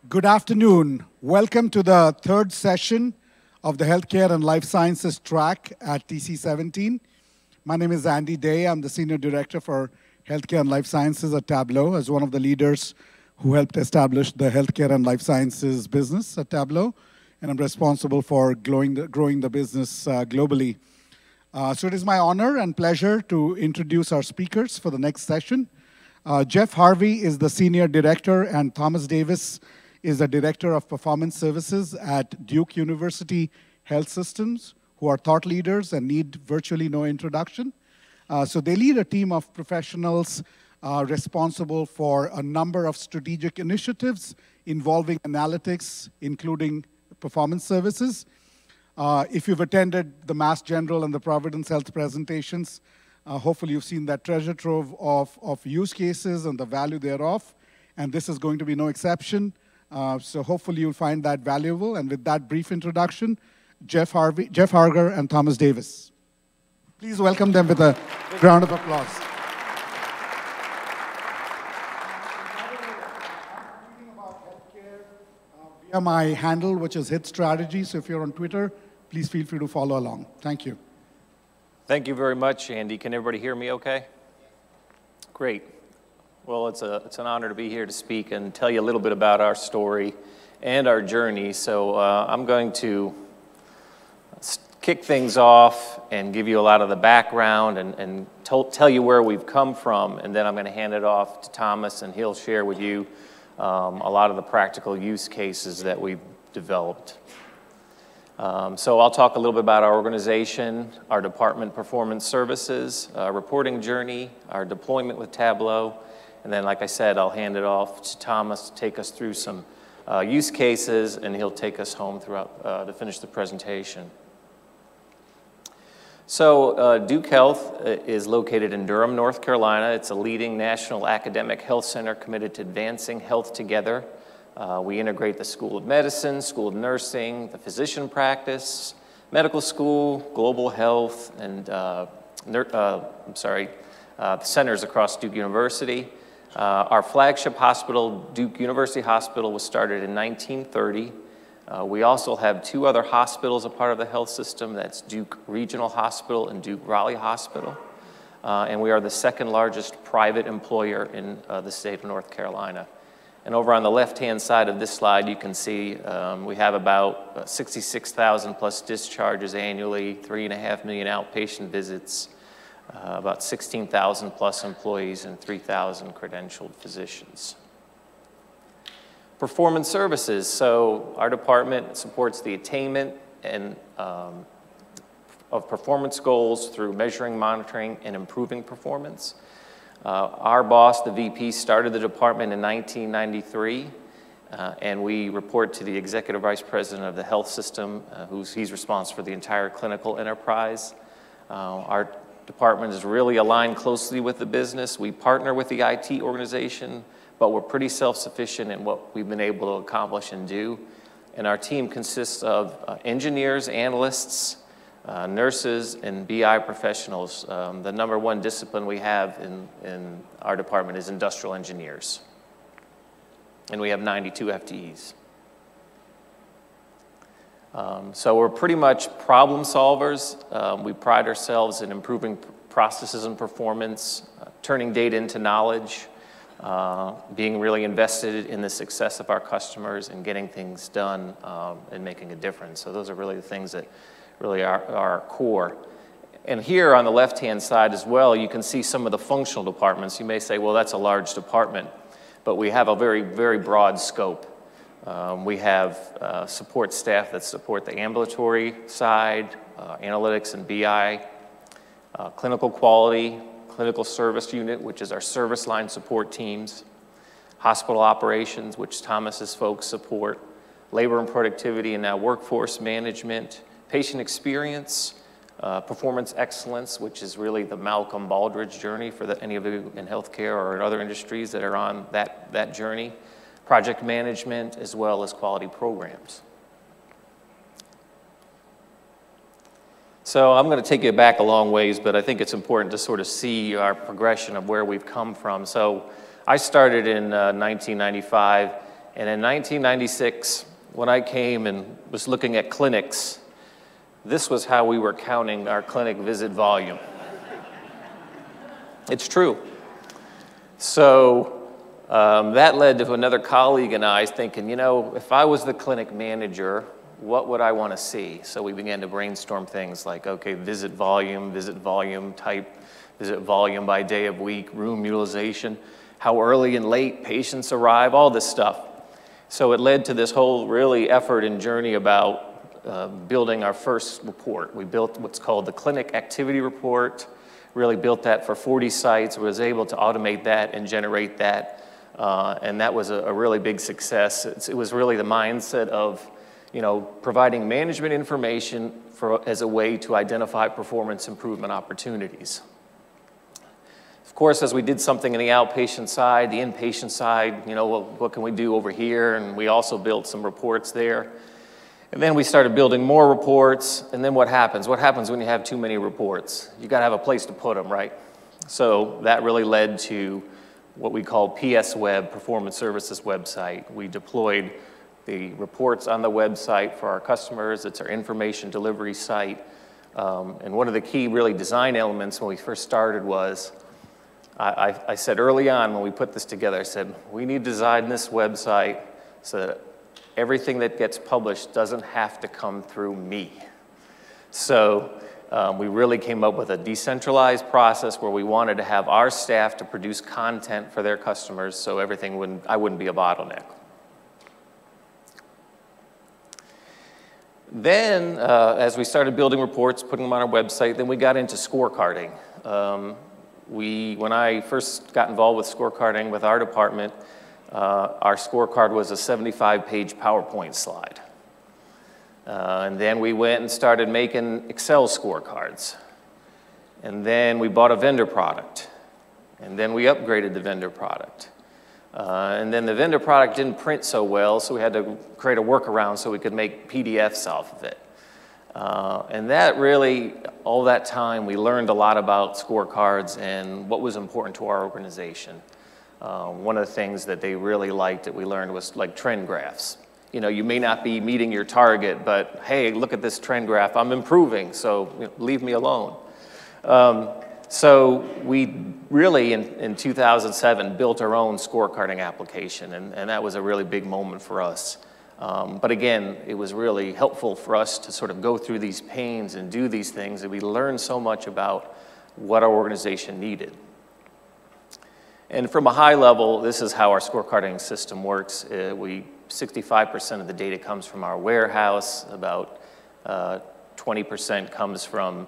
Good afternoon. Welcome to the third session of the Healthcare and Life Sciences track at TC17. My name is Andy Day. I'm the Senior Director for Healthcare and Life Sciences at Tableau, as one of the leaders who helped establish the Healthcare and Life Sciences business at Tableau. And I'm responsible for growing the business globally. So it is my honor and pleasure to introduce our speakers for the next session. Jeff Harvey is the Senior Director, and Thomas Davis is the Director of Performance Services at Duke University Health Systems, who are thought leaders and need virtually no introduction. So they lead a team of professionals responsible for a number of strategic initiatives involving analytics, including performance services. If you've attended the Mass General and the Providence Health presentations, hopefully you've seen that treasure trove of use cases and the value thereof, and this is going to be no exception. So hopefully you'll find that valuable. And with that brief introduction, Jeff Harger, and Thomas Davis. Please welcome them with a round of applause. I'm tweeting about healthcare via my handle, which is Hit Strategy. So if you're on Twitter, please feel free to follow along. Thank you. Thank you very much, Andy. Can everybody hear me okay? Great. Well, it's an honor to be here to speak and tell you a little bit about our story and our journey. So I'm going to kick things off and give you a lot of the background and tell you where we've come from, and then I'm going to hand it off to Thomas, and he'll share with you a lot of the practical use cases that we've developed. So I'll talk a little bit about our organization, our department performance services, reporting journey, our deployment with Tableau, and then, like I said, I'll hand it off to Thomas to take us through some use cases, and he'll take us home throughout to finish the presentation. So Duke Health is located in Durham, North Carolina. It's a leading national academic health center committed to advancing health together. We integrate the School of Medicine, School of Nursing, the physician practice, medical school, global health, and centers across Duke University. Our flagship hospital, Duke University Hospital, was started in 1930. We also have two other hospitals a part of the health system. That's Duke Regional Hospital and Duke Raleigh Hospital. And we are the second largest private employer in the state of North Carolina. And over on the left-hand side of this slide, you can see we have about 66,000 plus discharges annually, 3.5 million outpatient visits, about 16,000 plus employees, and 3,000 credentialed physicians. Performance services. So our department supports the attainment and of performance goals through measuring, monitoring, and improving performance. Our boss, the VP, started the department in 1993, and we report to the Executive Vice President of the health system, he's responsible for the entire clinical enterprise. Our department is really aligned closely with the business. We partner with the IT organization, but we're pretty self-sufficient in what we've been able to accomplish and do. And our team consists of engineers, analysts, nurses, and BI professionals. The number one discipline we have in our department is industrial engineers. And we have 92 FTEs. So we're pretty much problem solvers. We pride ourselves in improving processes and performance, turning data into knowledge, being really invested in the success of our customers, and getting things done and making a difference. So those are really the things that really are our core. And here on the left-hand side as well, you can see some of the functional departments. You may say, well, that's a large department, but we have a very, very broad scope. We have support staff that support the ambulatory side, analytics and BI, clinical quality, clinical service unit, which is our service line support teams, hospital operations, which Thomas's folks support, labor and productivity, and now workforce management, patient experience, performance excellence, which is really the Malcolm Baldrige journey for any of you in healthcare or in other industries that are on that journey, project management, as well as quality programs. So I'm going to take you back a long ways, but I think it's important to sort of see our progression of where we've come from. So I started in 1995, And in 1996, when I came and was looking at clinics, this was how we were counting our clinic visit volume. It's true. So that led to another colleague and I thinking, you know, if I was the clinic manager, what would I want to see? So we began to brainstorm things like, okay, visit volume type, visit volume by day of week, room utilization, how early and late patients arrive, all this stuff. So it led to this whole really effort and journey about building our first report. We built what's called the Clinic Activity Report, really built that for 40 sites, was able to automate that and generate that, and that was a really big success. It was really the mindset of, you know, providing management information as a way to identify performance improvement opportunities. Of course, as we did something in the outpatient side, the inpatient side, you know, what can we do over here? And we also built some reports there. And then we started building more reports, and then what happens? What happens when you have too many reports? You gotta have a place to put them, right? So that really led to what we call PS Web, Performance Services website. We deployed the reports on the website for our customers. It's our information delivery site. And one of the key really design elements when we first started was, I said early on when we put this together, I said, we need to design this website so that everything that gets published doesn't have to come through me. So we really came up with a decentralized process where we wanted to have our staff to produce content for their customers so I wouldn't be a bottleneck. Then, as we started building reports, putting them on our website, then we got into scorecarding. When I first got involved with scorecarding with our department, our scorecard was a 75-page PowerPoint slide. And then we went and started making Excel scorecards. And then we bought a vendor product. And then we upgraded the vendor product. And then the vendor product didn't print so well, so we had to create a workaround so we could make PDFs off of it. And that really, all that time, we learned a lot about scorecards and what was important to our organization. One of the things that they really liked that we learned was like trend graphs. You know, you may not be meeting your target, but hey, look at this trend graph, I'm improving, so you know, leave me alone. So we really, in 2007, built our own scorecarding application, and that was a really big moment for us. But again, it was really helpful for us to sort of go through these pains and do these things, and we learned so much about what our organization needed. And from a high level, this is how our scorecarding system works. 65% of the data comes from our warehouse, about 20% comes from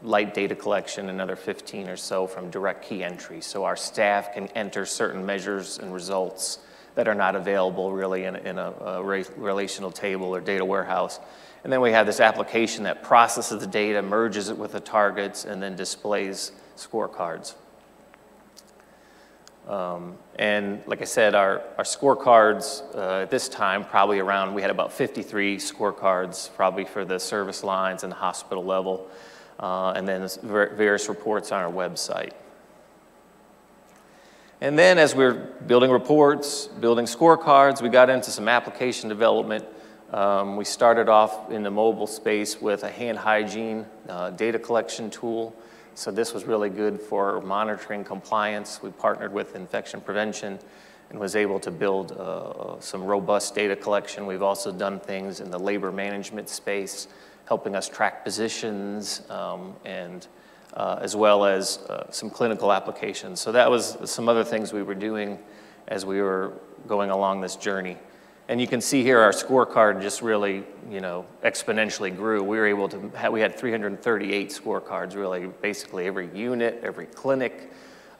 light data collection, another 15 or so from direct key entry. So our staff can enter certain measures and results that are not available really in a relational table or data warehouse. And then we have this application that processes the data, merges it with the targets, and then displays scorecards. And like I said, our scorecards at this time, we had about 53 scorecards, probably for the service lines and the hospital level, and then various reports on our website. And then as we're building reports, building scorecards, we got into some application development. We started off in the mobile space with a hand hygiene data collection tool. So this was really good for monitoring compliance. We partnered with infection prevention and was able to build some robust data collection. We've also done things in the labor management space, helping us track positions and as well as some clinical applications. So that was some other things we were doing as we were going along this journey. And you can see here our scorecard just really, you know, exponentially grew. We were able to we had 338 scorecards, really, basically every unit, every clinic,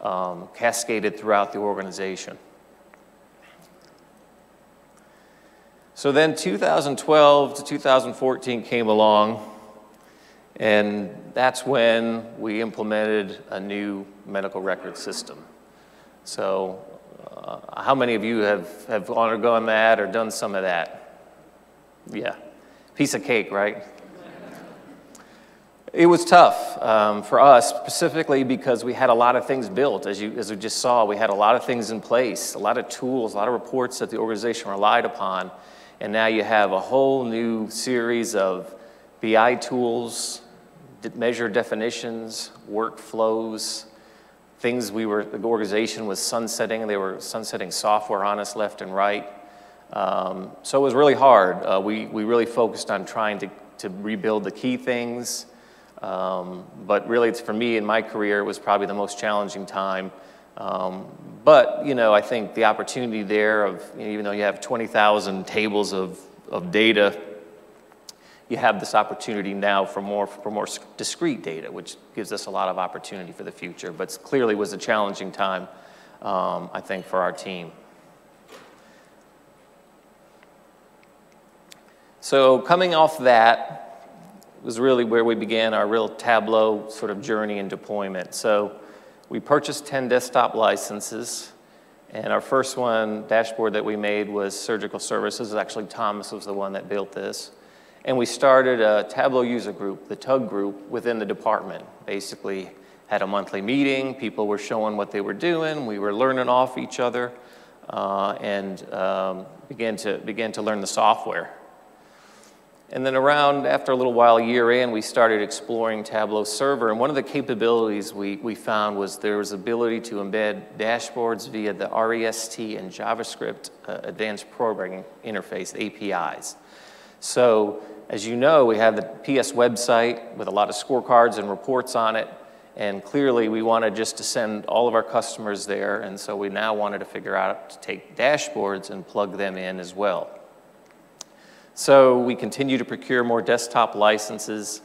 cascaded throughout the organization. So then 2012 to 2014 came along, and that's when we implemented a new medical record system. So how many of you have undergone that or done some of that? Yeah, piece of cake, right? It was tough for us, specifically because we had a lot of things built. As we just saw, we had a lot of things in place, a lot of tools, a lot of reports that the organization relied upon. And now you have a whole new series of BI tools, measure definitions, workflows, things the organization was sunsetting. They were sunsetting software on us left and right. So it was really hard. We really focused on trying to rebuild the key things. But really, for me in my career, it was probably the most challenging time. But, I think the opportunity there of, even though you have 20,000 tables of data, you have this opportunity now for more discrete data, which gives us a lot of opportunity for the future. But clearly was a challenging time, I think, for our team. So coming off that was really where we began our real Tableau sort of journey and deployment. So we purchased 10 desktop licenses, and our first dashboard that we made was surgical services. Actually, Thomas was the one that built this. And we started a Tableau user group, the TUG group, within the department. Basically had a monthly meeting, people were showing what they were doing, we were learning off each other, and began to learn the software. And then after a little while, a year in, we started exploring Tableau Server. And one of the capabilities we found was there was ability to embed dashboards via the REST and JavaScript Advanced Programming Interface, APIs. So, as you know, we have the PS website with a lot of scorecards and reports on it. And clearly, we wanted just to send all of our customers there. And so we now wanted to figure out to take dashboards and plug them in as well. So we continue to procure more desktop licenses,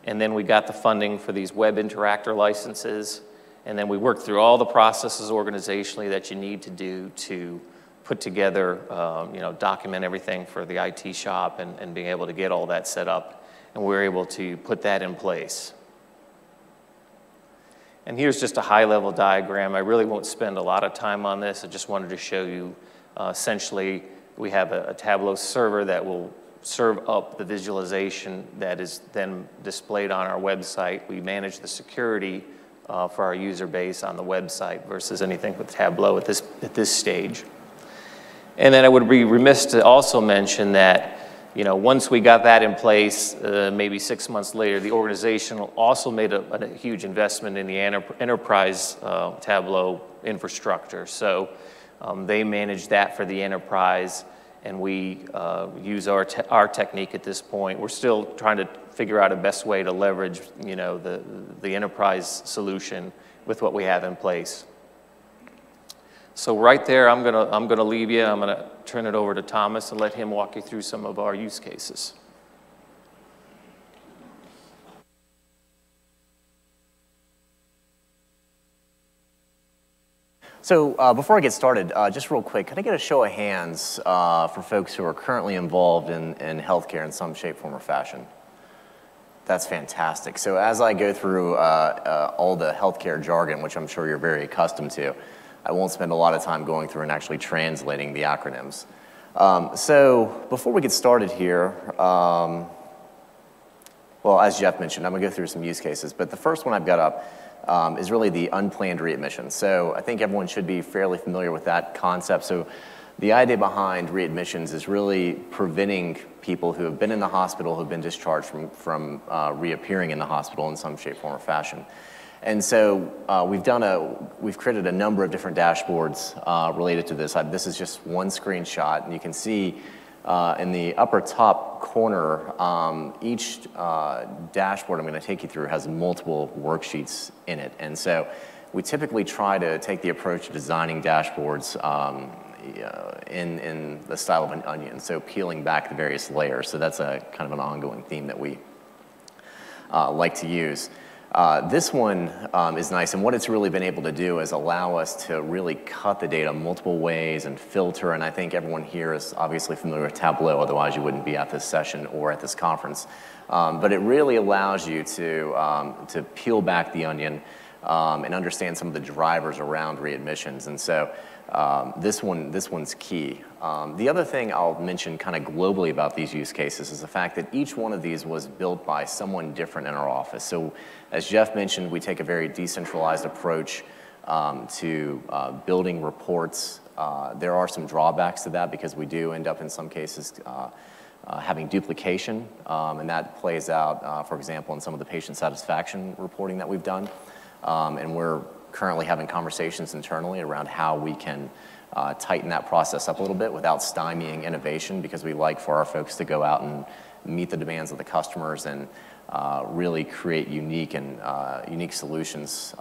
and then we got the funding for these web interactor licenses, and then we worked through all the processes organizationally that you need to do to put together, document everything for the IT shop and being able to get all that set up, and we were able to put that in place. And here's just a high-level diagram. I really won't spend a lot of time on this. I just wanted to show you essentially we have a Tableau server that will serve up the visualization that is then displayed on our website. We manage the security for our user base on the website versus anything with Tableau at this stage. And then I would be remiss to also mention that, once we got that in place, maybe 6 months later, the organization also made a huge investment in the enterprise Tableau infrastructure. So they manage that for the enterprise, and we use our technique at this point. We're still trying to figure out a best way to leverage, the enterprise solution with what we have in place. So right there, I'm gonna leave you. I'm gonna turn it over to Thomas and let him walk you through some of our use cases. So before I get started, just real quick, can I get a show of hands for folks who are currently involved in healthcare in some shape, form, or fashion? That's fantastic. So as I go through all the healthcare jargon, which I'm sure you're very accustomed to, I won't spend a lot of time going through and actually translating the acronyms. So before we get started here, well, as Jeff mentioned, I'm gonna go through some use cases, but the first one I've got up is really the unplanned readmission. So I think everyone should be fairly familiar with that concept. So the idea behind readmissions is really preventing people who have been in the hospital, who've been discharged from reappearing in the hospital in some shape, form, or fashion. And so we've created a number of different dashboards related to this. This is just one screenshot, and you can see in the upper top corner, each dashboard I'm going to take you through has multiple worksheets in it. And so we typically try to take the approach of designing dashboards in the style of an onion, so peeling back the various layers. So that's a kind of an ongoing theme that we like to use. This one is nice, and what it's really been able to do is allow us to really cut the data multiple ways and filter, and I think everyone here is obviously familiar with Tableau, otherwise you wouldn't be at this session or at this conference. But it really allows you to peel back the onion, and understand some of the drivers around readmissions. And so this one's key. The other thing I'll mention kind of globally about these use cases is the fact that each one of these was built by someone different in our office. So as Jeff mentioned, we take a very decentralized approach to building reports. There are some drawbacks to that because we do end up in some cases having duplication, and that plays out, for example, in some of the patient satisfaction reporting that we've done. And we're currently having conversations internally around how we can tighten that process up a little bit without stymieing innovation, because we like for our folks to go out and meet the demands of the customers and really create unique solutions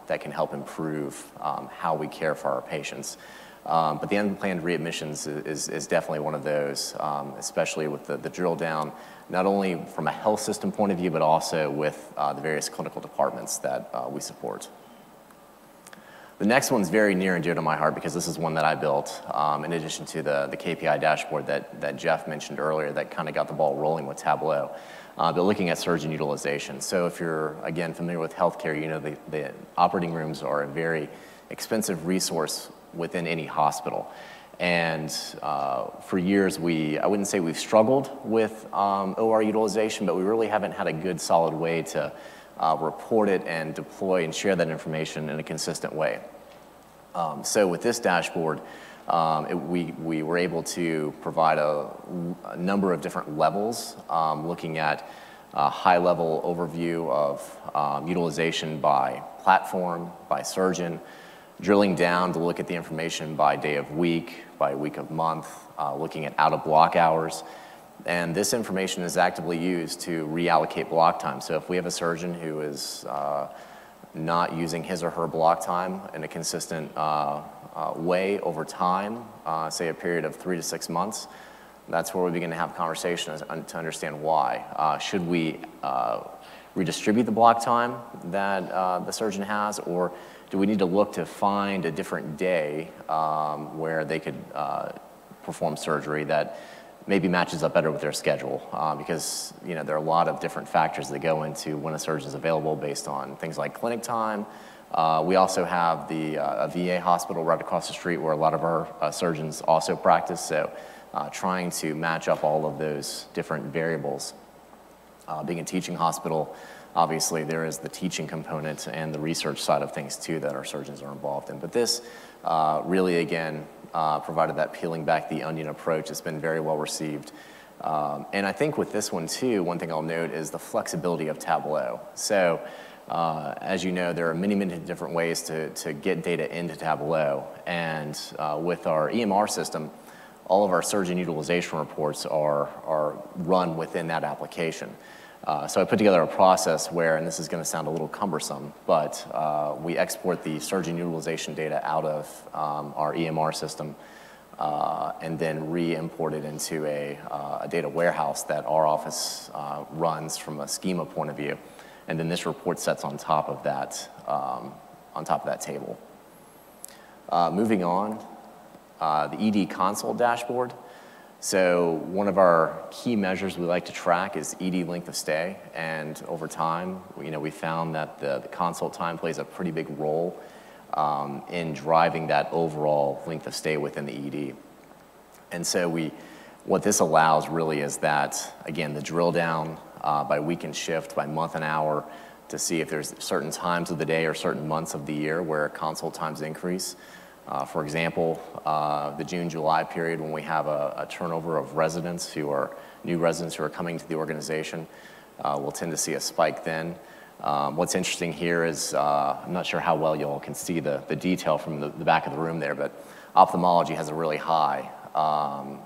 that can help improve how we care for our patients. But the unplanned readmissions is definitely one of those, especially with the drill down, not only from a health system point of view, but also with the various clinical departments that we support. The next one's very near and dear to my heart because this is one that I built, in addition to the KPI dashboard that Jeff mentioned earlier that kind of got the ball rolling with Tableau. But looking at surgeon utilization. So if you're, again, familiar with healthcare, you know the operating rooms are a very expensive resource within any hospital. And for years, I wouldn't say we've struggled with OR utilization, but we really haven't had a good solid way to report it and deploy and share that information in a consistent way. So with this dashboard, we were able to provide a number of different levels, looking at a high-level overview of utilization by platform, by surgeon, drilling down to look at the information by day of week, by week of month, looking at out-of-block hours. And this information is actively used to reallocate block time. So if we have a surgeon who is not using his or her block time in a consistent way over time, say a period of 3 to 6 months, that's where we begin to have conversations to understand why. Should we redistribute the block time that the surgeon has, or do we need to look to find a different day where they could perform surgery that maybe matches up better with their schedule? Because there are a lot of different factors that go into when a surgeon is available based on things like clinic time. We also have a VA hospital right across the street where a lot of our surgeons also practice, so trying to match up all of those different variables. Being a teaching hospital, obviously there is the teaching component and the research side of things too that our surgeons are involved in. But this really, again, provided that peeling back the onion approach. It's been very well received. And I think with this one too, one thing I'll note is the flexibility of Tableau. So as you know, there are many, many different ways to get data into Tableau. And with our EMR system, all of our surgeon utilization reports are run within that application. So I put together a process where, and this is going to sound a little cumbersome, but we export the surgeon utilization data out of our EMR system and then re-import it into a data warehouse that our office runs from a schema point of view. And then this report sets on top of that table. Moving on, the ED console dashboard. So one of our key measures we like to track is ED length of stay, and over time, we found that the consult time plays a pretty big role in driving that overall length of stay within the ED. And so what this allows really is that, again, the drill down by week and shift, by month and hour, to see if there's certain times of the day or certain months of the year where consult times increase. For example, the June-July period when we have a turnover of residents new residents who are coming to the organization, we'll tend to see a spike then. What's interesting here is, I'm not sure how well you all can see the detail from the back of the room there, but ophthalmology has a really high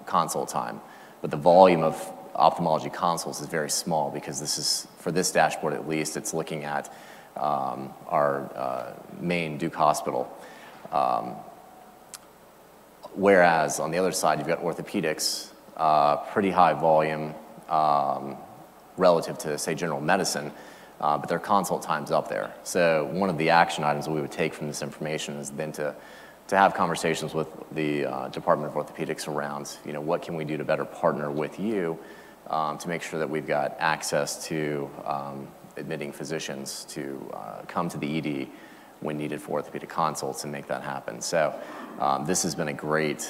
consult time. But the volume of ophthalmology consults is very small because for this dashboard at least, it's looking at our main Duke Hospital. Whereas on the other side, you've got orthopedics, pretty high volume relative to, say, general medicine, but their consult time's up there. So one of the action items we would take from this information is then to have conversations with the Department of Orthopedics around, what can we do to better partner with you to make sure that we've got access to admitting physicians to come to the ED when needed for orthopedic consults and make that happen. So this has been a great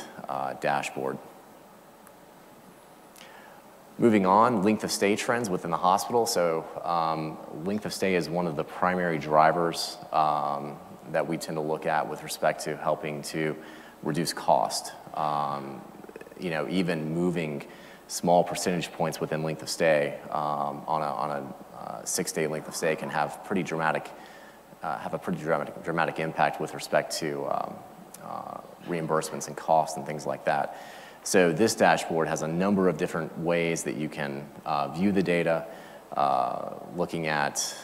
dashboard. Moving on, length of stay trends within the hospital. So length of stay is one of the primary drivers that we tend to look at with respect to helping to reduce cost. You know, even moving small percentage points within length of stay on a 6-day length of stay can have a pretty dramatic impact with respect to reimbursements and costs and things like that. So this dashboard has a number of different ways that you can view the data, looking at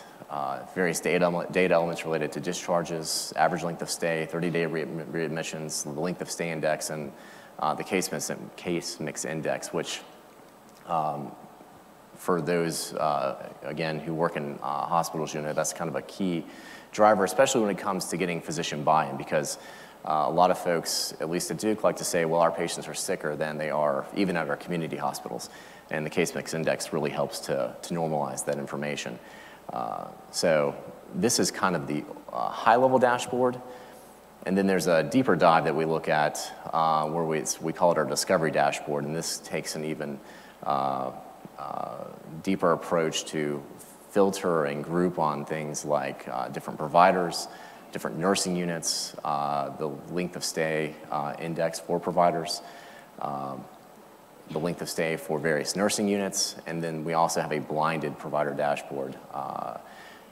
various data elements related to discharges, average length of stay, 30-day readmissions, the length of stay index, and the case mix index, which for those, again, who work in hospitals, you know, that's kind of a key driver, especially when it comes to getting physician buy-in, because a lot of folks, at least at Duke, like to say, well, our patients are sicker than they are even at our community hospitals. And the case mix index really helps to normalize that information. So this is kind of the high-level dashboard. And then there's a deeper dive that we look at where we call it our discovery dashboard. And this takes an even deeper approach to filter and group on things like different providers, different nursing units, the length of stay index for providers, the length of stay for various nursing units, and then we also have a blinded provider dashboard.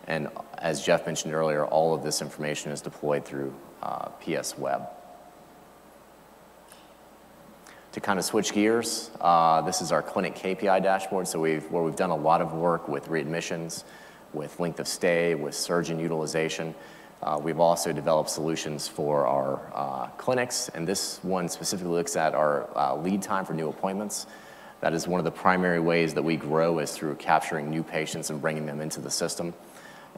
And as Jeff mentioned earlier, all of this information is deployed through PS Web. To kind of switch gears, this is our clinic KPI dashboard. So where we've done a lot of work with readmissions, with length of stay, with surgeon utilization. We've also developed solutions for our clinics, and this one specifically looks at our lead time for new appointments. That is one of the primary ways that we grow, is through capturing new patients and bringing them into the system.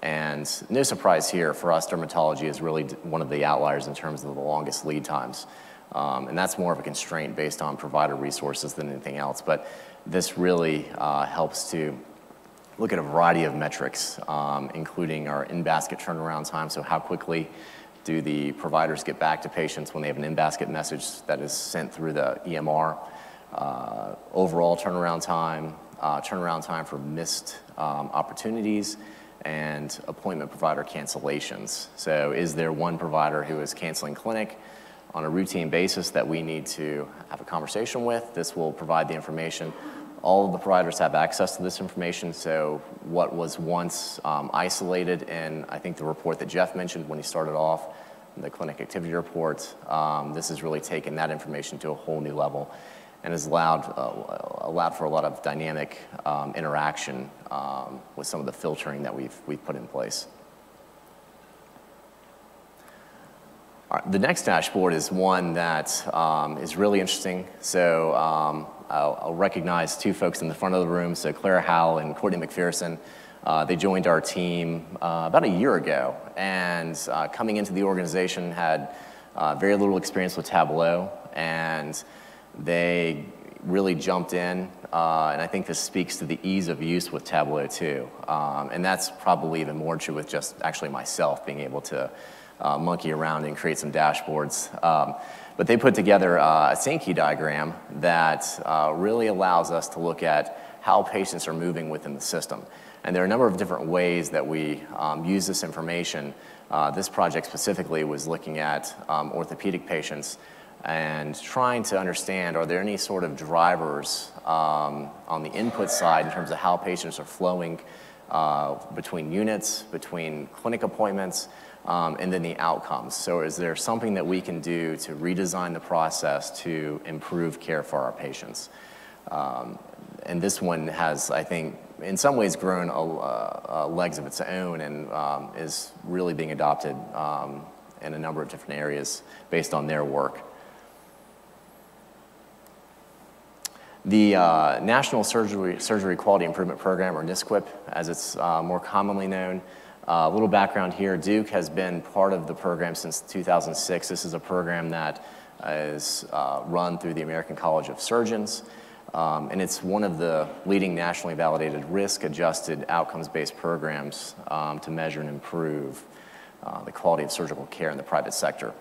And no surprise here, for us, dermatology is really one of the outliers in terms of the longest lead times. And that's more of a constraint based on provider resources than anything else. But this really helps to look at a variety of metrics, including our in-basket turnaround time. So how quickly do the providers get back to patients when they have an in-basket message that is sent through the EMR? Overall turnaround time for missed opportunities, and appointment provider cancellations. So is there one provider who is canceling clinic on a routine basis that we need to have a conversation with? This will provide the information. All of the providers have access to this information, so what was once isolated in, I think, the report that Jeff mentioned when he started off, the clinic activity report, this has really taken that information to a whole new level and has allowed for a lot of dynamic interaction with some of the filtering that we've put in place. All right, the next dashboard is one that is really interesting. So I'll recognize two folks in the front of the room, so Clara Howell and Courtney McPherson. They joined our team about a year ago, and coming into the organization had very little experience with Tableau, and they really jumped in, and I think this speaks to the ease of use with Tableau too. And that's probably even more true with just actually myself being able to monkey around and create some dashboards. But they put together a Sankey diagram that really allows us to look at how patients are moving within the system. And there are a number of different ways that we use this information. This project specifically was looking at orthopedic patients and trying to understand, are there any sort of drivers on the input side in terms of how patients are flowing between units, between clinic appointments, and then the outcomes. So is there something that we can do to redesign the process to improve care for our patients? And this one has, I think, in some ways grown legs of its own and is really being adopted in a number of different areas based on their work. The National Surgery Quality Improvement Program, or NSQIP, as it's more commonly known. A little background here, Duke has been part of the program since 2006. This is a program that is run through the American College of Surgeons, and it's one of the leading nationally validated risk-adjusted outcomes-based programs to measure and improve the quality of surgical care in the private sector.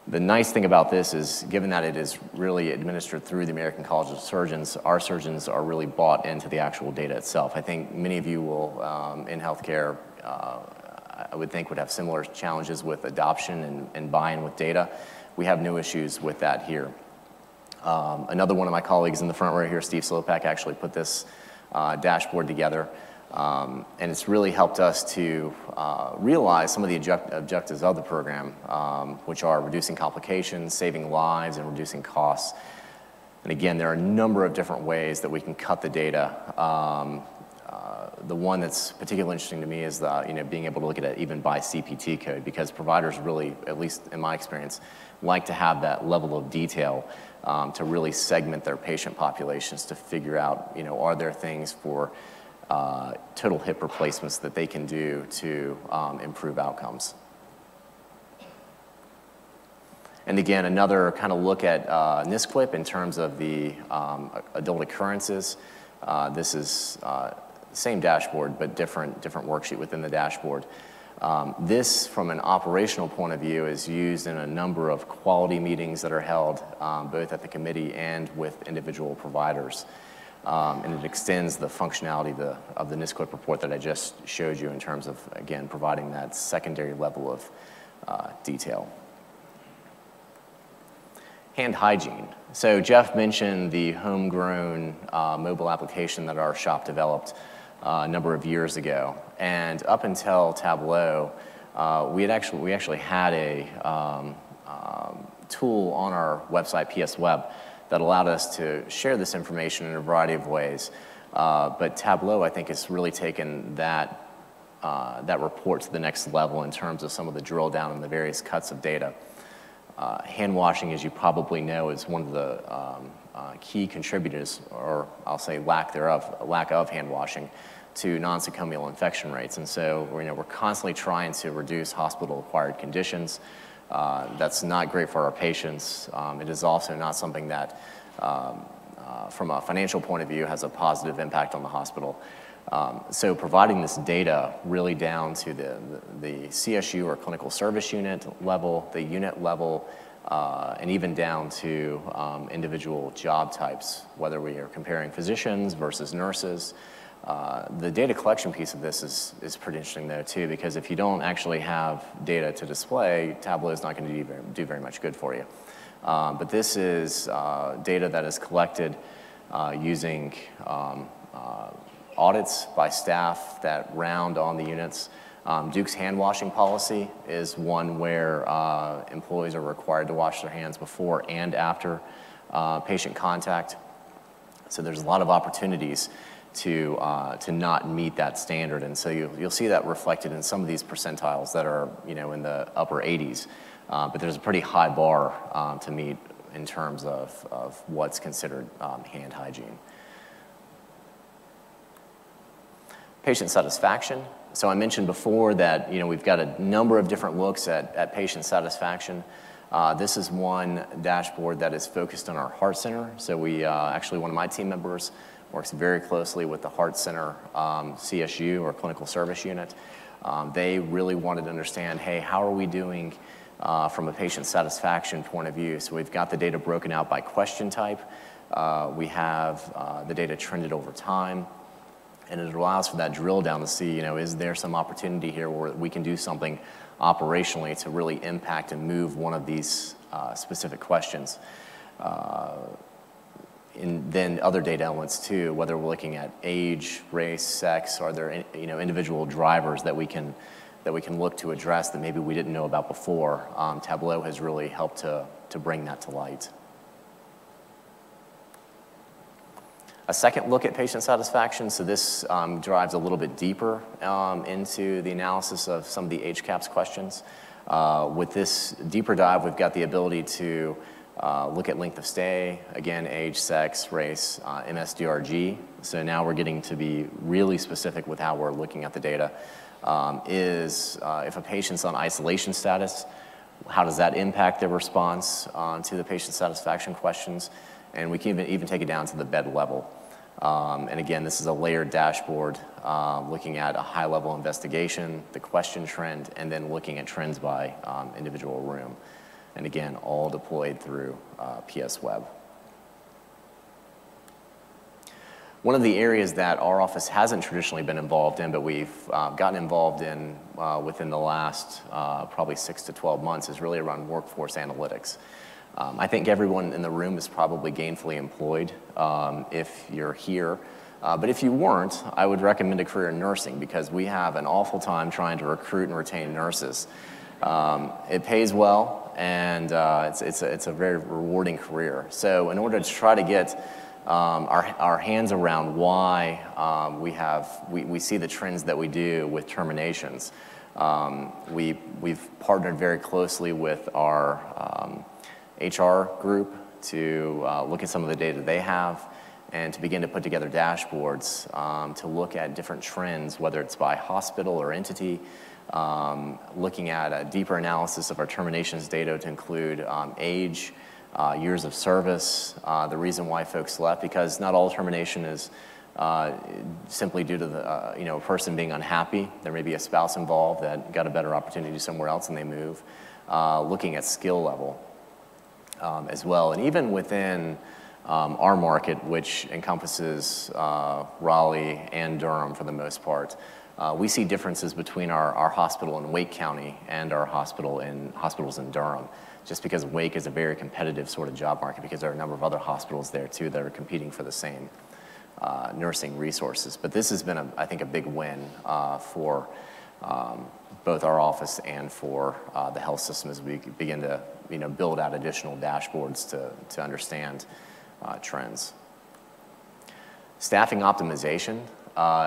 The nice thing about this is, given that it is really administered through the American College of Surgeons, our surgeons are really bought into the actual data itself. I think many of you will, in healthcare, I would think would have similar challenges with adoption and buy-in with data. We have no issues with that here. Another one of my colleagues in the front row here, Steve Slopak, actually put this dashboard together. And it's really helped us to realize some of the objectives of the program, which are reducing complications, saving lives, and reducing costs. And again, there are a number of different ways that we can cut the data. The one that's particularly interesting to me is being able to look at it even by CPT code, because providers really, at least in my experience, like to have that level of detail to really segment their patient populations to figure out, are there things for total hip replacements that they can do to improve outcomes. And again, another kind of look at NSQIP in terms of the adult occurrences. This is same dashboard, but different worksheet within the dashboard. This, from an operational point of view, is used in a number of quality meetings that are held both at the committee and with individual providers. And it extends the functionality of the NSQIP report that I just showed you in terms of, again, providing that secondary level of detail. Hand hygiene. So Jeff mentioned the homegrown mobile application that our shop developed a number of years ago. And up until Tableau, we actually had a tool on our website, PS Web, that allowed us to share this information in a variety of ways. But Tableau, I think, has really taken that report to the next level in terms of some of the drill down and the various cuts of data. Hand washing, as you probably know, is one of the key contributors, or I'll say lack of hand washing, to nosocomial infection rates. And so we're constantly trying to reduce hospital-acquired conditions. That's not great for our patients. It is also not something that, from a financial point of view, has a positive impact on the hospital. So providing this data really down to the CSU or clinical service unit level, the unit level, and even down to individual job types, whether we are comparing physicians versus nurses. The data collection piece of this is pretty interesting though too, because if you don't actually have data to display, Tableau is not going to do very much good for you. But this is data that is collected using audits by staff that round on the units. Duke's hand washing policy is one where employees are required to wash their hands before and after patient contact. So there's a lot of opportunities to not meet that standard, and so you'll see that reflected in some of these percentiles that are in the upper 80s. But there's a pretty high bar to meet in terms of what's considered hand hygiene. Patient satisfaction. So I mentioned before that we've got a number of different looks at patient satisfaction. This is one dashboard that is focused on our heart center. So we actually, one of my team members works very closely with the heart center CSU or clinical service unit. They really wanted to understand, hey, how are we doing from a patient satisfaction point of view? So we've got the data broken out by question type. We have the data trended over time. And it allows for that drill down to see, is there some opportunity here where we can do something operationally to really impact and move one of these specific questions. And then other data elements too, whether we're looking at age, race, sex, are there individual drivers that we can look to address that maybe we didn't know about before. Tableau has really helped to bring that to light. A second look at patient satisfaction, so this drives a little bit deeper into the analysis of some of the HCAHPS questions. With this deeper dive, we've got the ability to look at length of stay, again, age, sex, race, MSDRG. So now we're getting to be really specific with how we're looking at the data. If a patient's on isolation status, how does that impact their response to the patient satisfaction questions? And we can even take it down to the bed level. And again, this is a layered dashboard looking at a high-level investigation, the question trend, and then looking at trends by individual room. And again, all deployed through PS Web. One of the areas that our office hasn't traditionally been involved in, but we've gotten involved in within the last probably 6 to 12 months, is really around workforce analytics. I think everyone in the room is probably gainfully employed if you're here. But if you weren't, I would recommend a career in nursing because we have an awful time trying to recruit and retain nurses. It pays well, and it's a very rewarding career. So in order to try to get our hands around why we see the trends that we do with terminations, we've partnered very closely with our HR group to look at some of the data they have and to begin to put together dashboards to look at different trends, whether it's by hospital or entity, looking at a deeper analysis of our terminations data to include age, years of service, the reason why folks left, because not all termination is simply due to the, a person being unhappy. There may be a spouse involved that got a better opportunity somewhere else and they move. Looking at skill level as well. And even within our market, which encompasses Raleigh and Durham for the most part, we see differences between our hospital in Wake County and our hospitals in Durham, just because Wake is a very competitive sort of job market because there are a number of other hospitals there too that are competing for the same nursing resources. But this has been, I think, a big win for both our office and for the health system as we begin to build out additional dashboards to understand trends. Staffing optimization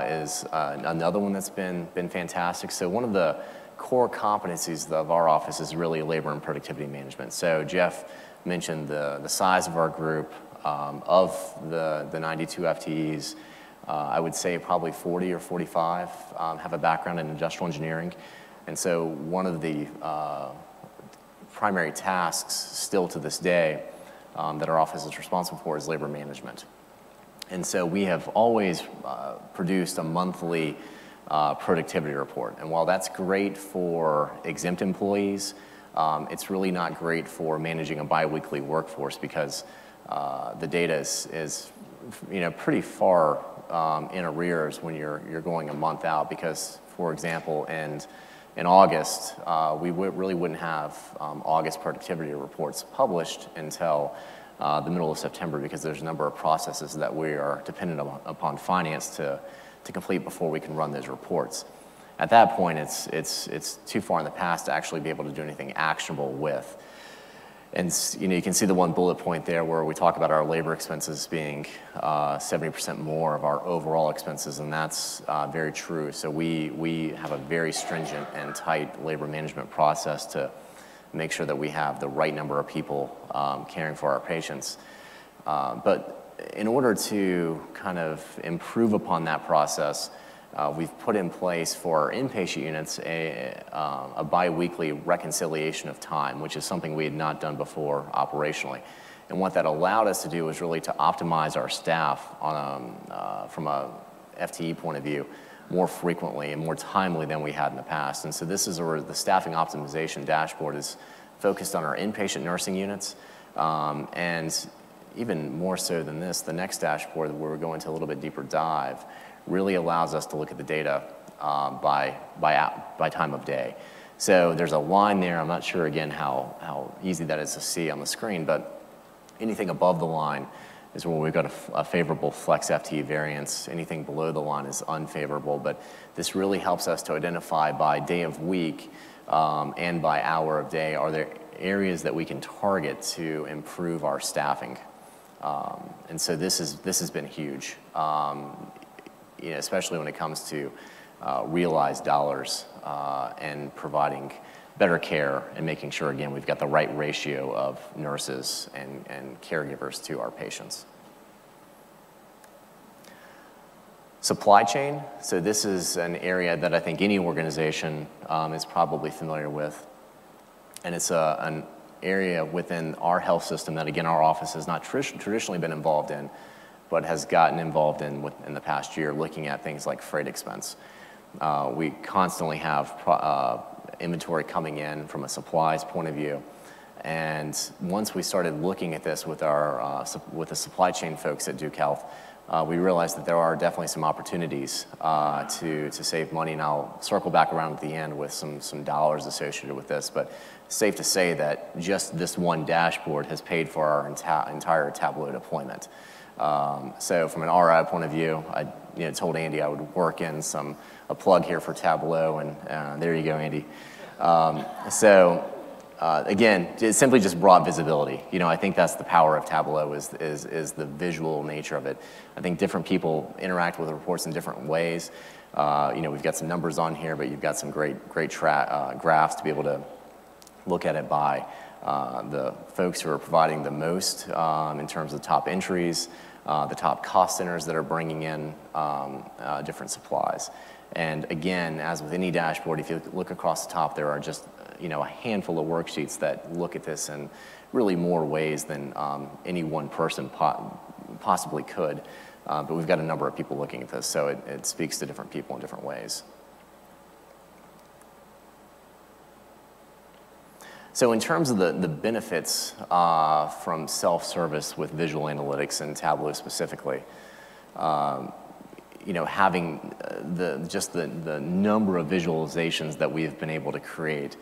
is another one that's been fantastic. So one of the core competencies of our office is really labor and productivity management. So Jeff mentioned the size of our group. Of the 92 FTEs, I would say probably 40 or 45 have a background in industrial engineering. And so one of the primary tasks still to this day that our office is responsible for is labor management. And so we have always produced a monthly productivity report. And while that's great for exempt employees, it's really not great for managing a biweekly workforce because the data is pretty far in arrears when you're going a month out because, for example, in August, we really wouldn't have August productivity reports published until the middle of September because there's a number of processes that we are dependent upon finance to complete before we can run those reports. At that point, it's too far in the past to actually be able to do anything actionable with. And you can see the one bullet point there where we talk about our labor expenses being 70% more of our overall expenses, and that's very true. So we have a very stringent and tight labor management process to make sure that we have the right number of people caring for our patients. But in order to kind of improve upon that process, we've put in place for our inpatient units a biweekly reconciliation of time, which is something we had not done before operationally. And what that allowed us to do was really to optimize our staff from a FTE point of view more frequently and more timely than we had in the past. And so this is where the staffing optimization dashboard is focused on our inpatient nursing units. And even more so than this, the next dashboard where we're going to a little bit deeper dive really allows us to look at the data by time of day. So there's a line there. I'm not sure, again, how easy that is to see on the screen, but anything above the line is where we've got a favorable flex FTE variance. Anything below the line is unfavorable, but this really helps us to identify by day of week and by hour of day, are there areas that we can target to improve our staffing? And so this has been huge. Especially when it comes to realized dollars and providing better care and making sure, again, we've got the right ratio of nurses and caregivers to our patients. Supply chain. So this is an area that I think any organization is probably familiar with. And it's an area within our health system that, again, our office has not traditionally been involved in. but has gotten involved in the past year looking at things like freight expense. We constantly have inventory coming in from a supplies point of view. And once we started looking at this with with the supply chain folks at Duke Health, we realized that there are definitely some opportunities to save money, and I'll circle back around at the end with some dollars associated with this. But it's safe to say that just this one dashboard has paid for our entire Tableau deployment. So from an ROI point of view, I told Andy I would work in a plug here for Tableau, and there you go, Andy. Again, it simply just brought visibility. I think that's the power of Tableau is the visual nature of it. I think different people interact with the reports in different ways. We've got some numbers on here, but you've got some great graphs to be able to look at it by the folks who are providing the most in terms of top entries, the top cost centers that are bringing in different supplies. And again, as with any dashboard, if you look across the top, there are just a handful of worksheets that look at this in really more ways than any one person possibly could. But we've got a number of people looking at this, so it speaks to different people in different ways. So in terms of the benefits from self-service with visual analytics and Tableau specifically, having the number of visualizations that we've been able to create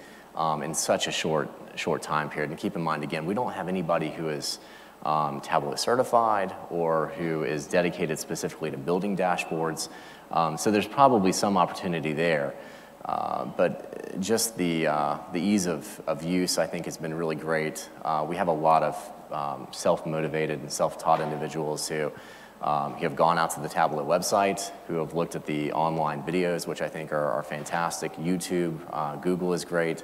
in such a short time period. And keep in mind, again, we don't have anybody who is Tableau certified or who is dedicated specifically to building dashboards. So there's probably some opportunity there. But just the ease of use, I think, has been really great. We have a lot of self-motivated and self-taught individuals who have gone out to the Tableau website, who have looked at the online videos, which I think are fantastic. YouTube, Google is great.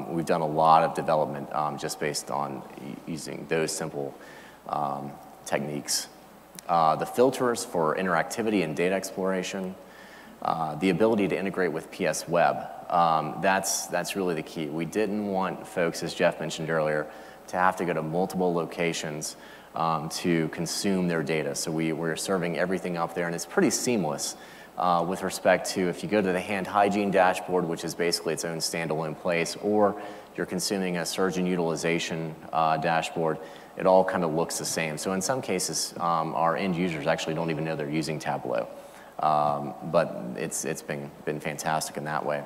We've done a lot of development just based on using those simple techniques. The filters for interactivity and data exploration, the ability to integrate with PS Web, that's really the key. We didn't want folks, as Jeff mentioned earlier, to have to go to multiple locations to consume their data. So we're serving everything up there, and it's pretty seamless with respect to if you go to the hand hygiene dashboard, which is basically its own standalone place, or you're consuming a surgeon utilization dashboard, it all kind of looks the same. So in some cases, our end users actually don't even know they're using Tableau. But it's been fantastic in that way.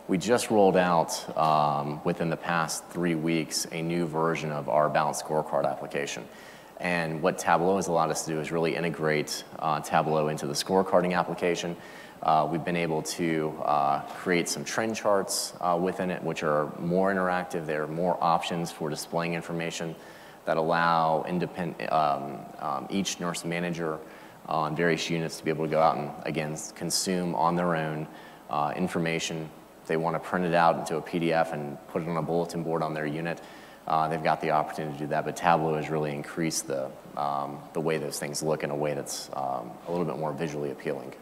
We just rolled out within the past 3 weeks a new version of our balanced scorecard application. And what Tableau has allowed us to do is really integrate Tableau into the scorecarding application. We've been able to create some trend charts within it, which are more interactive. There are more options for displaying information that allow each nurse manager on various units to be able to go out and, again, consume on their own information. If they want to print it out into a PDF and put it on a bulletin board on their unit, they've got the opportunity to do that. But Tableau has really increased the way those things look in a way that's a little bit more visually appealing.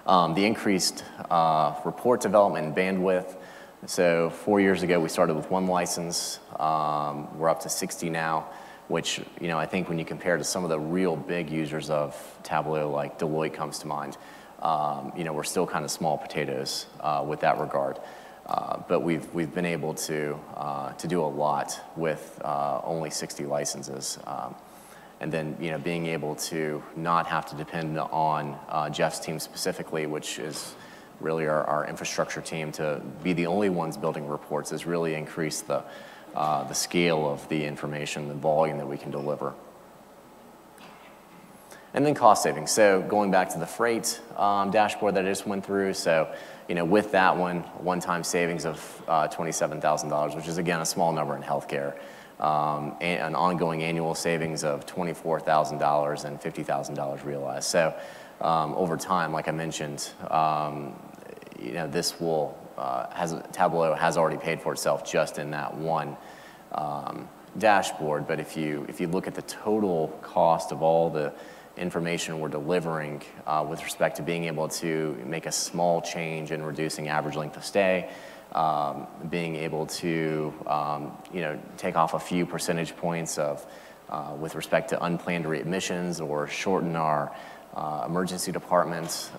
The increased report development and bandwidth. So 4 years ago, we started with 1 license. We're up to 60 now, which I think when you compare to some of the real big users of Tableau, like Deloitte comes to mind, we're still kind of small potatoes with that regard. But we've been able to do a lot with only 60 licenses. And then being able to not have to depend on Jeff's team specifically, which is really our infrastructure team, to be the only ones building reports has really increased the scale of the information, the volume that we can deliver. And then cost savings. So going back to the freight dashboard that I just went through, so with that one-time savings of $27,000, which is again a small number in healthcare, and an ongoing annual savings of $24,000 and $50,000 realized. So over time, like I mentioned, this will Tableau has already paid for itself just in that one dashboard. But if you look at the total cost of all the information we're delivering with respect to being able to make a small change in reducing average length of stay, being able to take off a few percentage points of with respect to unplanned readmissions or shorten our emergency department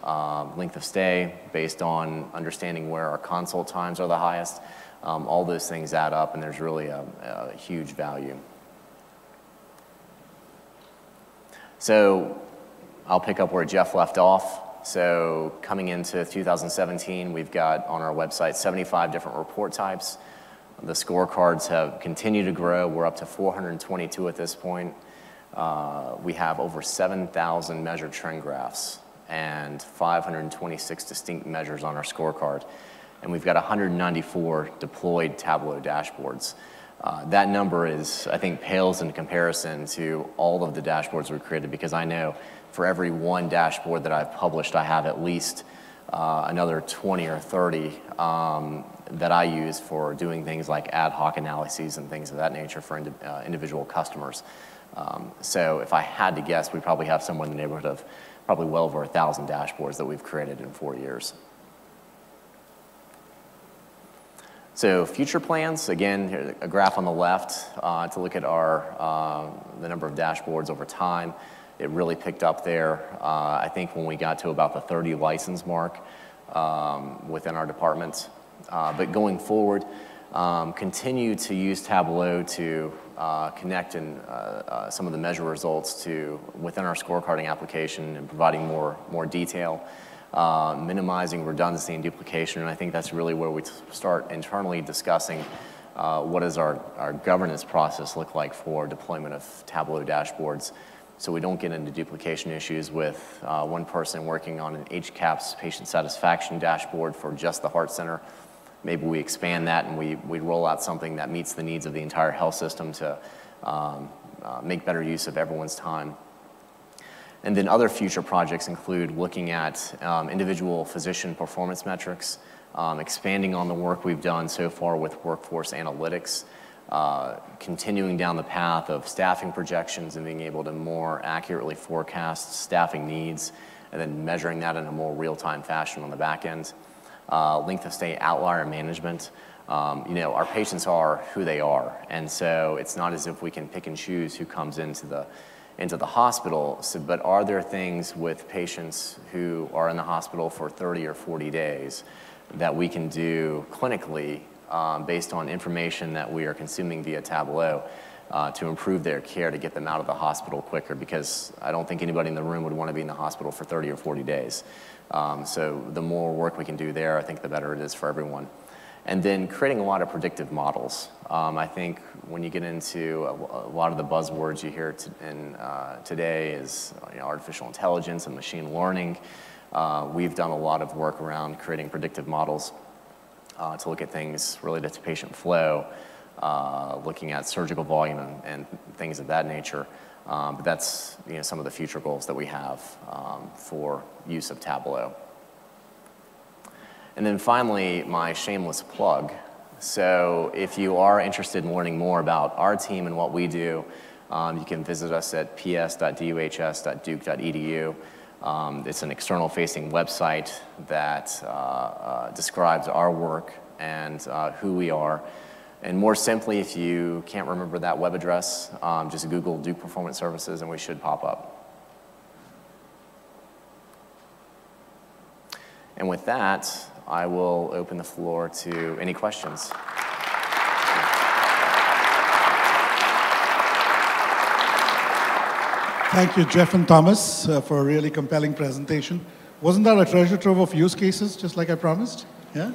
length of stay based on understanding where our consult times are the highest. All those things add up, and there's really a huge value. So I'll pick up where Jeff left off. So coming into 2017, we've got on our website 75 different report types. The scorecards have continued to grow. We're up to 422 at this point. We have over 7,000 measured trend graphs and 526 distinct measures on our scorecard. And we've got 194 deployed Tableau dashboards. That number is, I think, pales in comparison to all of the dashboards we've created, because I know for every one dashboard that I've published, I have at least another 20 or 30 that I use for doing things like ad hoc analyses and things of that nature for individual customers. So if I had to guess, we probably have somewhere in the neighborhood of probably well over 1,000 dashboards that we've created in 4 years. So future plans, again, here's a graph on the left to look at the number of dashboards over time. It really picked up there, I think, when we got to about the 30 license mark within our departments. But going forward, continue to use Tableau to connect in some of the measure results to within our scorecarding application and providing more detail. Minimizing redundancy and duplication, and I think that's really where we start internally discussing what does our governance process look like for deployment of Tableau dashboards, so we don't get into duplication issues with one person working on an HCAHPS patient satisfaction dashboard for just the heart center. Maybe we expand that and we roll out something that meets the needs of the entire health system to make better use of everyone's time. And then other future projects include looking at individual physician performance metrics, expanding on the work we've done so far with workforce analytics, continuing down the path of staffing projections and being able to more accurately forecast staffing needs, and then measuring that in a more real-time fashion on the back end. Length of stay outlier management. Our patients are who they are, and so it's not as if we can pick and choose who comes into the hospital, but are there things with patients who are in the hospital for 30 or 40 days that we can do clinically based on information that we are consuming via Tableau to improve their care, to get them out of the hospital quicker, because I don't think anybody in the room would want to be in the hospital for 30 or 40 days. So the more work we can do there, I think the better it is for everyone. And then creating a lot of predictive models. I think when you get into a lot of the buzzwords you hear today is artificial intelligence and machine learning. We've done a lot of work around creating predictive models to look at things related to patient flow, looking at surgical volume and things of that nature. But that's some of the future goals that we have for use of Tableau. And then finally, my shameless plug. So if you are interested in learning more about our team and what we do, you can visit us at ps.duhs.duke.edu. It's an external-facing website that describes our work and who we are. And more simply, if you can't remember that web address, just Google Duke Performance Services and we should pop up. And with that, I will open the floor to any questions. Thank you, Jeff and Thomas, for a really compelling presentation. Wasn't that a treasure trove of use cases, just like I promised? Yeah.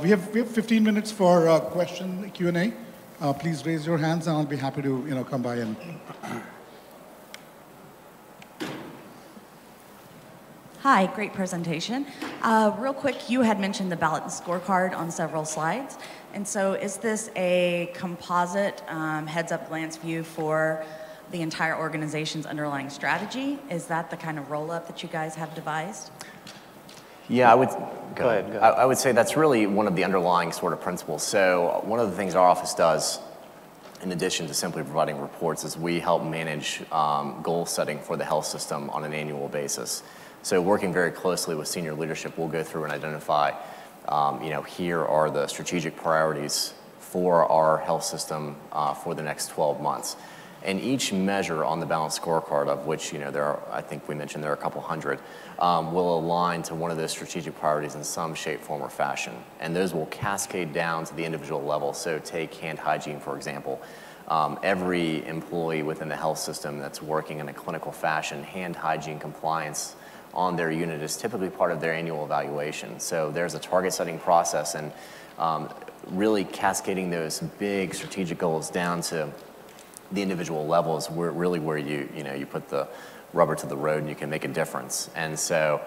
We have 15 minutes for question Q&A. Please raise your hands, and I'll be happy to come by and. Hi, great presentation. Real quick, you had mentioned the balanced scorecard on several slides. And so is this a composite heads-up glance view for the entire organization's underlying strategy? Is that the kind of roll-up that you guys have devised? Yeah, I would Go ahead. I would say that's really one of the underlying sort of principles. So one of the things our office does, in addition to simply providing reports, is we help manage goal setting for the health system on an annual basis. So working very closely with senior leadership, we'll go through and identify, here are the strategic priorities for our health system for the next 12 months. And each measure on the balanced scorecard, of which there are, I think we mentioned there are a couple hundred, will align to one of those strategic priorities in some shape, form, or fashion. And those will cascade down to the individual level. So take hand hygiene, for example. Every employee within the health system that's working in a clinical fashion, hand hygiene compliance on their unit is typically part of their annual evaluation. So there's a target setting process, and really cascading those big strategic goals down to the individual levels really where you put the rubber to the road and you can make a difference. And so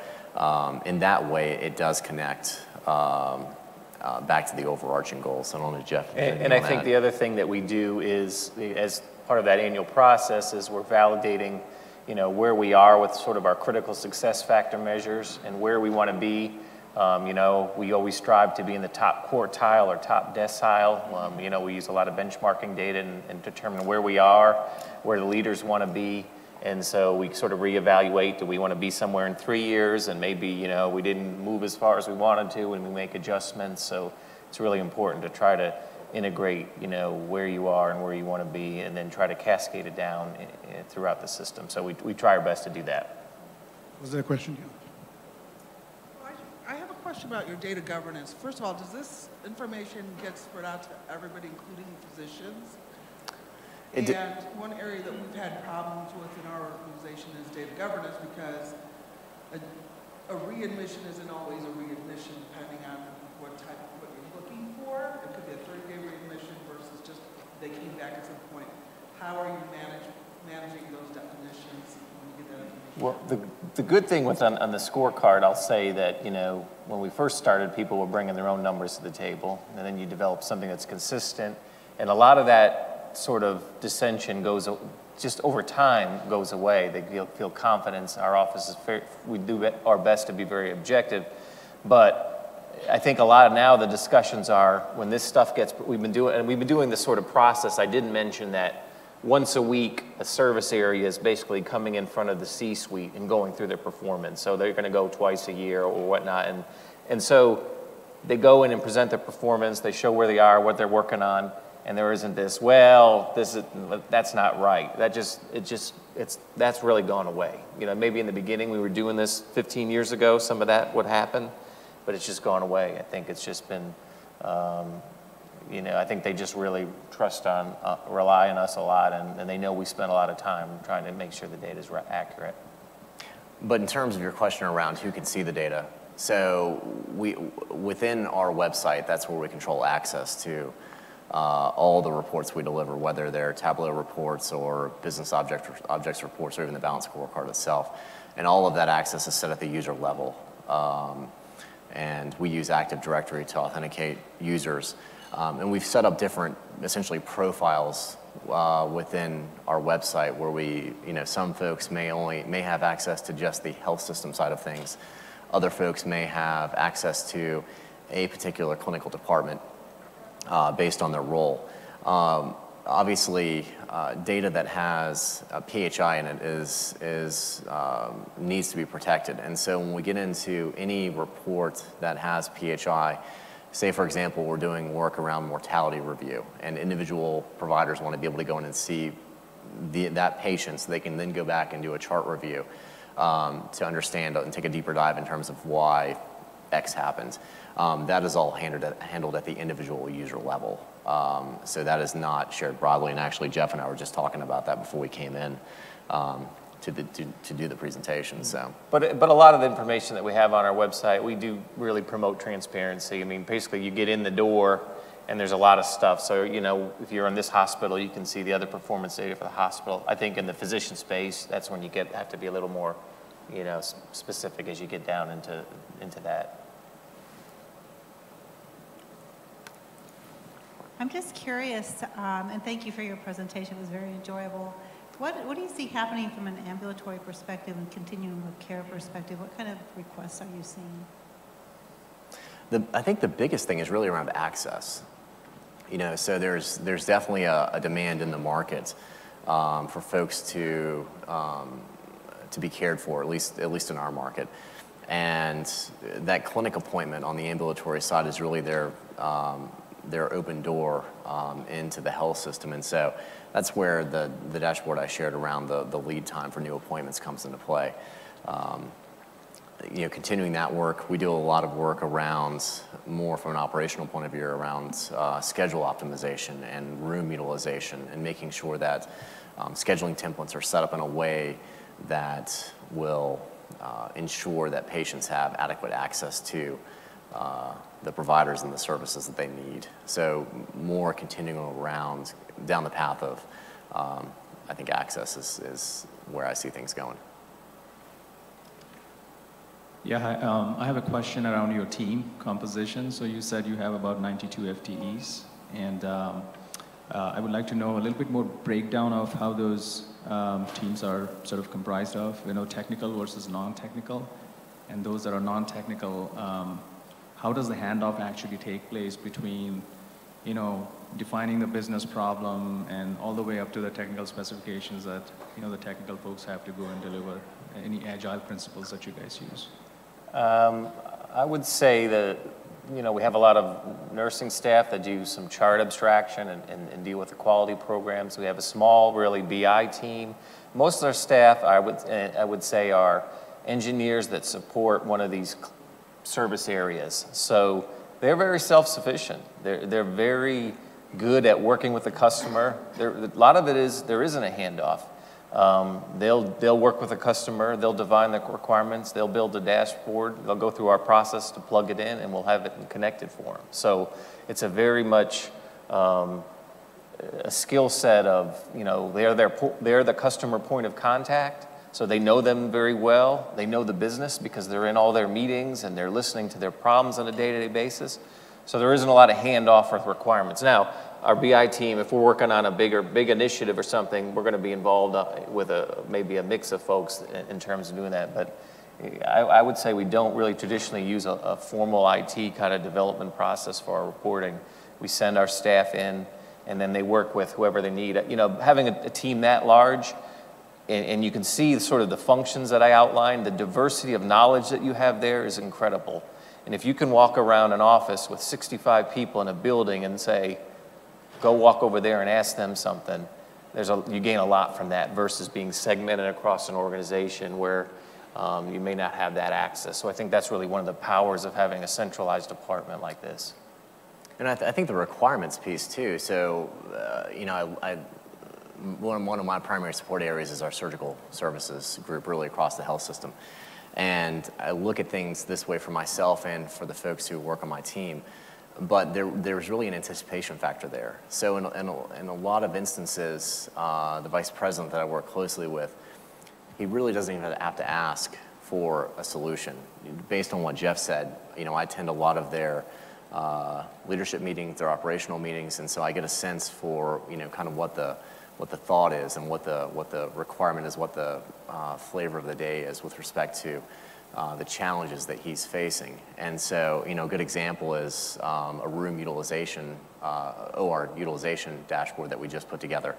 in that way, it does connect back to the overarching goals. So I don't know, Jeff. And I think the other thing that we do is, as part of that annual process, is we're validating, where we are with sort of our critical success factor measures and where we want to be. We always strive to be in the top quartile or top decile. We use a lot of benchmarking data and determine where we are, where the leaders want to be. And so we sort of reevaluate, do we want to be somewhere in 3 years, and maybe, we didn't move as far as we wanted to, and we make adjustments. So it's really important to try to integrate, where you are and where you want to be, and then try to cascade it down throughout the system. So we try our best to do that. Was there a question? I have a question about your data governance. First of all, does this information get spread out to everybody, including physicians? And one area that we've had problems with in our organization is data governance, because a readmission isn't always a readmission depending on what you're looking for. It could be a 30-day readmission versus just they came back at some point. How are you managing those definitions when you get that information? Well, the good thing on the scorecard, I'll say that, when we first started, people were bringing their own numbers to the table, and then you develop something that's consistent. And a lot of that sort of dissension just over time goes away. They feel confidence. Our office we do our best to be very objective, but I think a lot of now the discussions are when this stuff we've been doing this sort of process. I didn't mention that once a week a service area is basically coming in front of the C-suite and going through their performance. So they're going to go twice a year or whatnot, and so they go in and present their performance. They show where they are, what they're working on. And there isn't that's not right. That's really gone away. Maybe in the beginning we were doing this 15 years ago, some of that would happen, but it's just gone away. I think it's just been, I think they just really rely on us a lot, and they know we spend a lot of time trying to make sure the data is accurate. But in terms of your question around who can see the data, so within our website, that's where we control access to all the reports we deliver, whether they're Tableau reports or business objects reports or even the balanced scorecard itself. And all of that access is set at the user level. And we use Active Directory to authenticate users. And we've set up different, essentially, profiles within our website where some folks may have access to just the health system side of things. Other folks may have access to a particular clinical department based on their role. Obviously, data that has a PHI in it needs to be protected. And so when we get into any report that has PHI, say, for example, we're doing work around mortality review, and individual providers want to be able to go in and see that patient so they can then go back and do a chart review to understand and take a deeper dive in terms of why X happened. That is all handled at the individual user level. So that is not shared broadly. And actually, Jeff and I were just talking about that before we came in to do the presentation. So, but a lot of the information that we have on our website, we do really promote transparency. I mean, basically, you get in the door, and there's a lot of stuff. So, if you're in this hospital, you can see the other performance data for the hospital. I think in the physician space, that's when you have to be a little more, specific as you get down into that. I'm just curious, and thank you for your presentation. It was very enjoyable. What do you see happening from an ambulatory perspective and continuum of care perspective? What kind of requests are you seeing? I think the biggest thing is really around access. So there's definitely a demand in the market for folks to be cared for, at least in our market. And that clinic appointment on the ambulatory side is really their open door into the health system. And so that's where the dashboard I shared around the lead time for new appointments comes into play. Continuing that work, we do a lot of work around, more from an operational point of view, around schedule optimization and room utilization, and making sure that scheduling templates are set up in a way that will ensure that patients have adequate access to the providers and the services that they need. So more continuing around down the path of, I think access is where I see things going. Yeah, I have a question around your team composition. So you said you have about 92 FTEs, and I would like to know a little bit more breakdown of how those teams are sort of comprised of, technical versus non-technical, and those that are non-technical, how does the handoff actually take place between, defining the business problem and all the way up to the technical specifications that, the technical folks have to go and deliver? Any agile principles that you guys use? I would say that, we have a lot of nursing staff that do some chart abstraction and deal with the quality programs. We have a small, really, BI team. Most of our staff, I would say, are engineers that support one of these service areas. So they're very self-sufficient. They're very good at working with the customer. A lot of it is, there isn't a handoff. They'll work with the customer, they'll define the requirements, they'll build a dashboard, they'll go through our process to plug it in, and we'll have it connected for them. So it's a very much a skill set of, they're the customer point of contact, so they know them very well. They know the business because they're in all their meetings and they're listening to their problems on a day-to-day basis. So there isn't a lot of handoff with requirements. Now, our BI team, if we're working on a big initiative or something, we're going to be involved with maybe a mix of folks in terms of doing that. But I would say we don't really traditionally use a formal IT kind of development process for our reporting. We send our staff in, and then they work with whoever they need. Having a team that large, and you can see sort of the functions that I outlined, the diversity of knowledge that you have there is incredible. And if you can walk around an office with 65 people in a building and say, go walk over there and ask them something, you gain a lot from that versus being segmented across an organization where you may not have that access. So I think that's really one of the powers of having a centralized department like this. And I think the requirements piece too. So, one of my primary support areas is our surgical services group, really across the health system. And I look at things this way for myself and for the folks who work on my team. But there's really an anticipation factor there. So in a lot of instances, the vice president that I work closely with, he really doesn't even have to ask for a solution. Based on what Jeff said, I attend a lot of their leadership meetings, their operational meetings, and so I get a sense for kind of what the thought is and what the requirement is, what the flavor of the day is with respect to the challenges that he's facing. And so, a good example is a room utilization, OR utilization dashboard that we just put together.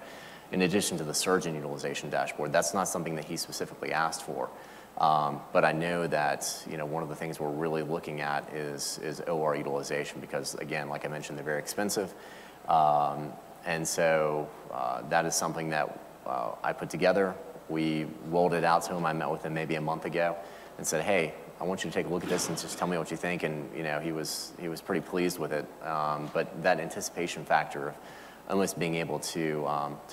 In addition to the surgeon utilization dashboard, that's not something that he specifically asked for. But I know that, one of the things we're really looking at is OR utilization because, again, like I mentioned, they're very expensive. And so that is something that I put together. We rolled it out to him. I met with him maybe a month ago and said, hey, I want you to take a look at this and just tell me what you think. And he was pretty pleased with it. But that anticipation factor of almost being able to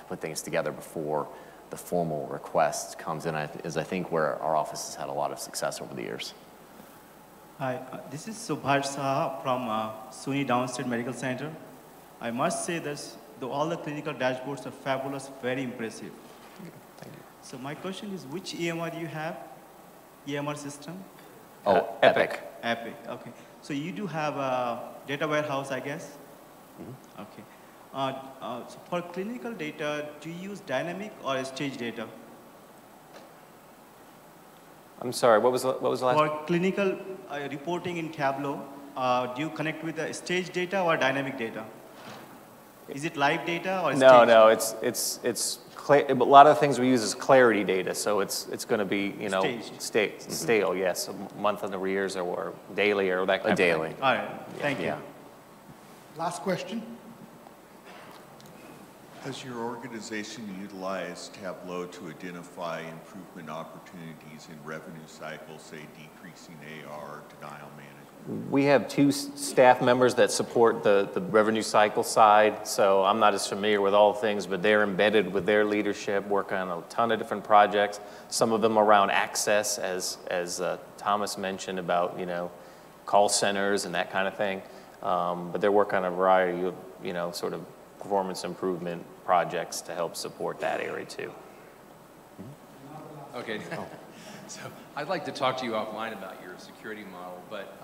put things together before the formal request comes in is I think where our office has had a lot of success over the years. Hi, this is Subhash Saha from SUNY Downstate Medical Center. I must say this, all the clinical dashboards are fabulous, very impressive. Thank you. So my question is, which EMR do you have? EMR system? Oh, Epic. Epic, okay. So you do have a data warehouse, I guess? Mm-hmm. Okay. So for clinical data, do you use dynamic or stage data? I'm sorry, what was the last? For clinical reporting in Tableau, do you connect with the stage data or dynamic data? Is it live data or stage? No, it's a lot of the things we use is clarity data, so it's going to be stale, yes, a month in arrears or daily or that kind of daily. thing. All right, thank you. Yeah. Last question. Has your organization utilized Tableau to identify improvement opportunities in revenue cycles, say decreasing AR, denial management? We have two staff members that support the revenue cycle side, so I'm not as familiar with all things, but they're embedded with their leadership, working on a ton of different projects, some of them around access, as Thomas mentioned about, call centers and that kind of thing. But they're working on a variety of, sort of performance improvement projects to help support that area too. Okay, so I'd like to talk to you offline about your security model, but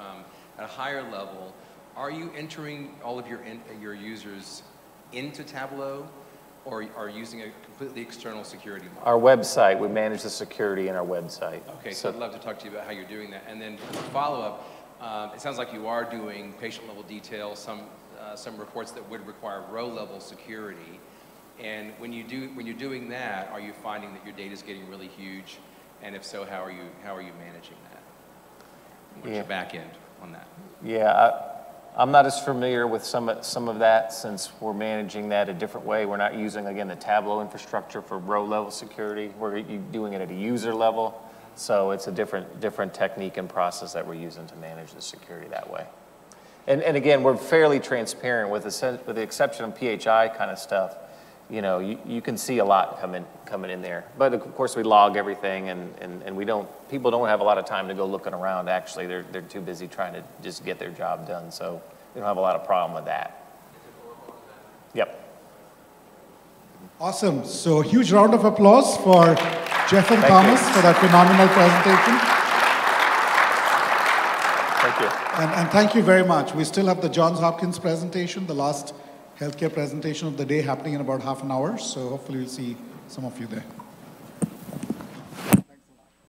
at a higher level, are you entering all of your users into Tableau, or are you using a completely external security model? Our website, we manage the security in our website. Okay, so I'd love to talk to you about how you're doing that. And then for the follow-up, it sounds like you are doing patient-level detail, some reports that would require row-level security. And when you're doing that, are you finding that your data is getting really huge? And if so, how are you managing that? What's your back end on that? Yeah, I'm not as familiar with some of that since we're managing that a different way. We're not using, again, the Tableau infrastructure for row-level security. We're doing it at a user level. So it's a different technique and process that we're using to manage the security that way. And again, we're fairly transparent with the exception of PHI kind of stuff. You can see a lot coming in there. But of course, we log everything, and people don't have a lot of time to go looking around. Actually, they're too busy trying to just get their job done. So we don't have a lot of problem with that. Yep. Awesome. So huge round of applause for Jeff and Thomas for that phenomenal presentation. Thank you. And thank you very much. We still have the Johns Hopkins presentation, the last healthcare presentation of the day, happening in about half an hour. So hopefully we'll see some of you there.